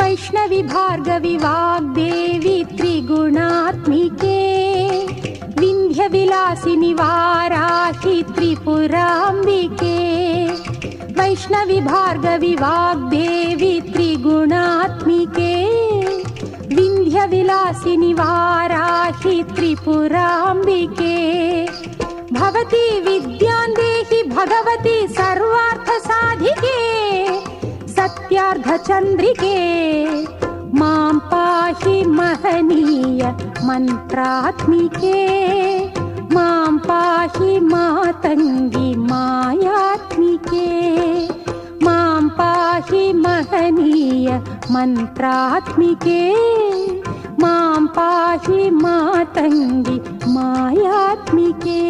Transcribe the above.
वैष्णवी भार्गवी वाग्देवी त्रिगुणात्मिके विन्ध्यविलासिनि वाराहि त्रिपुराम्बिके वैष्णवी भार्गवी वाग्देवी त्रिगुणात्मिके विन्ध्यविलासिनि वाराहि त्रिपुराम्बिके भवती विद्यां देहि भगवती सर्वार्थसाधिके सत्यार्धचन्द्रिके मां पाहि महनीय मन्त्रात्मिके मां पाहि मातङ्गी मायात्मिके मां पाहि महनीय मन्त्रात्मिके मां पाहि मातङ्गी मायात्मिके।